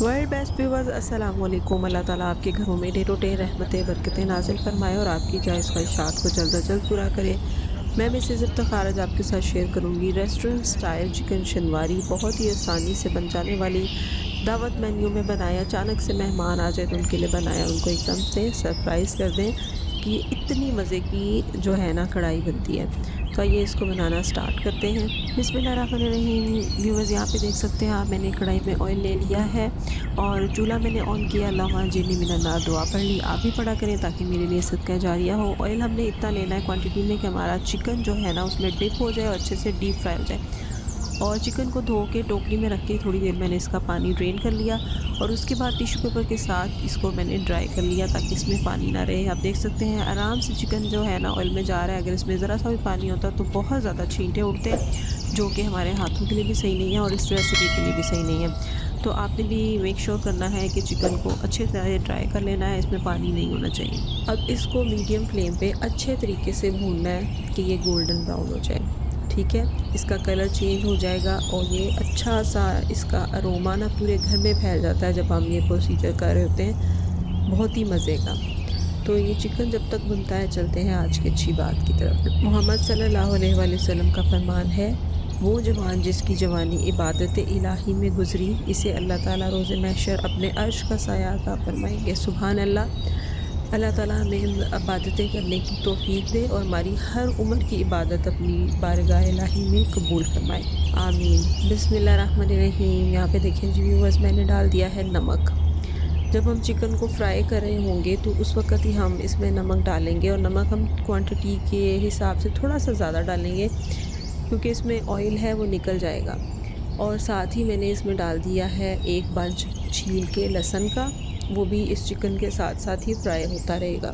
World best viewers अस्सलाम वालेकुम। अल्लाह ताला आपके घरों में ढेरों ढेर रहमतें बरकतें नाजिल फरमाए और आपकी जायज़ ख्वाहिशात को जल्द अज जल्द पूरा करे। मैं मिसेज़ इफ्तिखार आज आपके साथ शेयर करूंगी रेस्टोरेंट स्टाइल चिकन शनवारी। बहुत ही आसानी से बन जाने वाली, दावत मेन्यू में बनाया, अचानक से मेहमान आ जाए तो उनके लिए बनाया, उनको एकदम से सरप्राइज़ कर दें कि इतनी मज़े की जो है ना कढ़ाई बनती है। तो आइए इसको बनाना स्टार्ट करते हैं। बिस्मिल्लाहिर्रहमानिर्रहीम। व्यूअर्स यहाँ पे देख सकते हैं आप, मैंने कढ़ाई में ऑयल ले लिया है और चूल्हा मैंने ऑन किया। अल्लाहुम्मा जिन्नी मिनन्नार दुआ पढ़ ली, आप भी पढ़ा करें ताकि मेरे लिए सदका जारिया हो। ऑयल हमने इतना लेना है क्वांटिटी में कि हमारा चिकन जो है ना उसमें डिप हो जाए और अच्छे से डीप फ्राई हो जाए। और चिकन को धो के टोकरी में रख के थोड़ी देर मैंने इसका पानी ड्रेन कर लिया और उसके बाद टिश्यू पेपर के साथ इसको मैंने ड्राई कर लिया ताकि इसमें पानी ना रहे। आप देख सकते हैं आराम से चिकन जो है ना ऑयल में जा रहा है। अगर इसमें ज़रा सा भी पानी होता तो बहुत ज़्यादा छींटे उड़ते हैं, जो कि हमारे हाथों के लिए भी सही नहीं है और इस रेसिपी के लिए भी सही नहीं है। तो आपने भी मेक श्योर करना है कि चिकन को अच्छे से ड्राई कर लेना है, इसमें पानी नहीं होना चाहिए। अब इसको मीडियम फ्लेम पे अच्छे तरीके से भूनना है कि ये गोल्डन ब्राउन हो जाए। ठीक है, इसका कलर चेंज हो जाएगा और ये अच्छा सा इसका अरोमा ना पूरे घर में फैल जाता है जब हम ये प्रोसीजर कर रहे होते हैं, बहुत ही मज़े का। तो ये चिकन जब तक बनता है, चलते हैं आज की अच्छी बात की तरफ। मोहम्मद सल्लल्लाहु अलैहि वसल्लम का फरमान है, वो जवान जिसकी जवानी इबादत इलाही में गुजरी, इसे अल्लाह ताला रोज़े महशर अपने अर्श का साया अता फरमाएंगे। सुभान अल्लाह। अल्लाह ताला हमें इबादतें करने की तौफीक दे और हमारी हर उम्र की इबादत अपनी बारगाह इलाही में कबूल फरमाए, आमीन। बिस्मिल्लाहिर्रहमानिर्रहीम। यहाँ पे देखें जी व्यूअर्स, मैंने डाल दिया है नमक। जब हम चिकन को फ्राई कर रहे होंगे तो उस वक़्त ही हम इसमें नमक डालेंगे और नमक हम क्वांटिटी के हिसाब से थोड़ा सा ज़्यादा डालेंगे क्योंकि इसमें ऑयल है वो निकल जाएगा। और साथ ही मैंने इसमें डाल दिया है एक बंच छील के लहसुन का, वो भी इस चिकन के साथ साथ ही फ्राई होता रहेगा।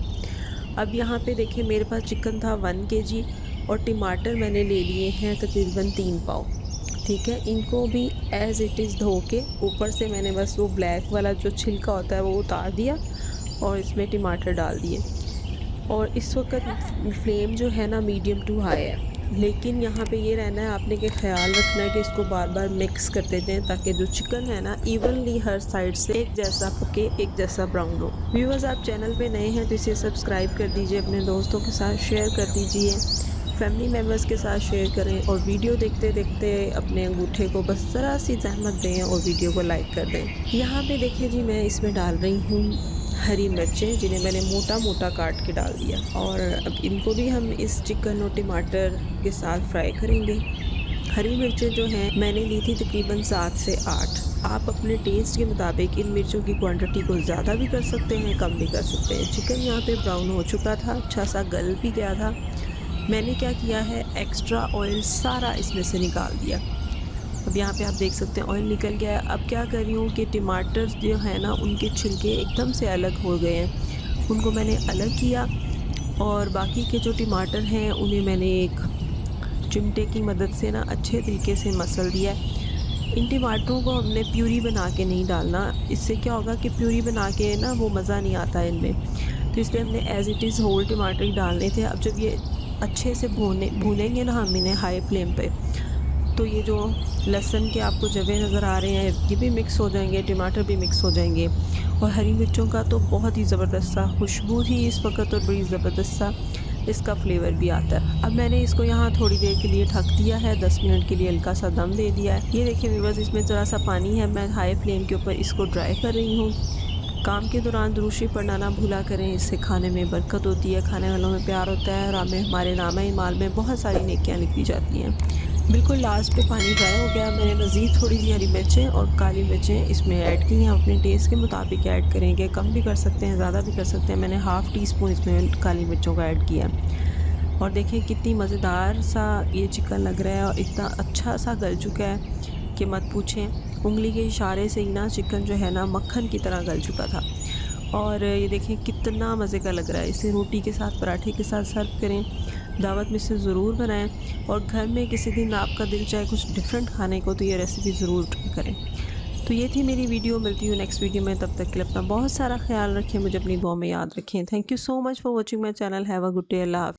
अब यहाँ पे देखें, मेरे पास चिकन था 1 केजी और टमाटर मैंने ले लिए हैं तकरीबन 3 पाव। ठीक है, इनको भी एज़ इट इज़ धो के ऊपर से मैंने बस वो ब्लैक वाला जो छिलका होता है वो उतार दिया और इसमें टमाटर डाल दिए। और इस वक्त फ्लेम जो है ना मीडियम टू हाई है, लेकिन यहाँ पे ये रहना है आपने कि ख्याल रखना है कि इसको बार बार मिक्स करते जाएं ताकि जो चिकन है ना इवनली हर साइड से एक जैसा पके, एक जैसा ब्राउन हो। व्यूअर्स, आप चैनल पे नए हैं तो इसे सब्सक्राइब कर दीजिए, अपने दोस्तों के साथ शेयर कर दीजिए, फैमिली मेम्बर्स के साथ शेयर करें और वीडियो देखते देखते अपने अंगूठे को बस ज़रा सी ज़हमत दें और वीडियो को लाइक कर दें। यहाँ पे देखें जी, मैं इसमें डाल रही हूँ हरी मिर्चें, जिन्हें मैंने मोटा मोटा काट के डाल दिया और अब इनको भी हम इस चिकन और टमाटर के साथ फ्राई करेंगे। हरी मिर्चें जो हैं मैंने ली थी तकरीबन 7 से 8। आप अपने टेस्ट के मुताबिक इन मिर्चों की क्वांटिटी को ज़्यादा भी कर सकते हैं, कम भी कर सकते हैं। चिकन यहाँ पे ब्राउन हो चुका था, अच्छा सा गल भी गया था। मैंने क्या किया है, एक्स्ट्रा ऑयल सारा इसमें से निकाल दिया। अब यहाँ पे आप देख सकते हैं ऑयल निकल गया है। अब क्या कर रही हूँ कि टमाटर जो है ना उनके छिलके एकदम से अलग हो गए हैं, उनको मैंने अलग किया और बाकी के जो टमाटर हैं उन्हें मैंने एक चिमटे की मदद से ना अच्छे तरीके से मसल दिया है। इन टमाटरों को हमने प्यूरी बना के नहीं डालना, इससे क्या होगा कि प्यूरी बना के ना वो मज़ा नहीं आता है इनमें, तो इसलिए हमने एज़ इट इज़ होल टमाटर ही डालने थे। अब जब ये अच्छे से भूनेंगे ना हम इन्हें हाई फ्लेम पे, तो ये जो लहसुन के आपको जवे नज़र आ रहे हैं ये भी मिक्स हो जाएंगे, टमाटर भी मिक्स हो जाएंगे और हरी मिर्चों का तो बहुत ही ज़बरदस्त सा खुशबू थी इस वक्त और बड़ी ज़बरदस्त सा इसका फ्लेवर भी आता है। अब मैंने इसको यहाँ थोड़ी देर के लिए ढक दिया है, 10 मिनट के लिए हल्का सा दम दे दिया है। ये देखिए व्यूअर्स, इसमें ज़रा सा पानी है, मैं हाई फ्लेम के ऊपर इसको ड्राई कर रही हूँ। काम के दौरान दुरूद शरीफ पढ़ना ना भूला करें, इससे खाने में बरकत होती है, खाने वालों में प्यार होता है और हमें हमारे नामा-ए-माल में बहुत सारी नेकियां लिखी जाती हैं। बिल्कुल लास्ट पे पानी ड्राई हो गया, मैंने मज़ीद थोड़ी सी हरी मिर्चें और काली मिर्चें इसमें ऐड की हैं। अपने टेस्ट के मुताबिक ऐड करेंगे, कम भी कर सकते हैं, ज़्यादा भी कर सकते हैं। मैंने हाफ़ टी स्पून इसमें काली मिर्चों का ऐड किया है। और देखें कितनी मज़ेदार सा ये चिकन लग रहा है और इतना अच्छा सा गल चुका है कि मत पूछें। उंगली के इशारे से ही ना चिकन जो है ना मक्खन की तरह गल चुका था। और ये देखें कितना मज़े का लग रहा है, इसे रोटी के साथ, पराठे के साथ सर्व करें। दावत में से ज़रूर बनाएं और घर में किसी दिन आपका दिल चाहे कुछ डिफरेंट खाने को तो ये रेसिपी ज़रूर ट्राई करें। तो ये थी मेरी वीडियो, मिलती हूँ नेक्स्ट वीडियो में, तब तक के लिए अपना बहुत सारा ख्याल रखें, मुझे अपनी दुआ में याद रखें। Thank you so much for watching my channel. Have a good day. अल्लाह हाफ़िज़।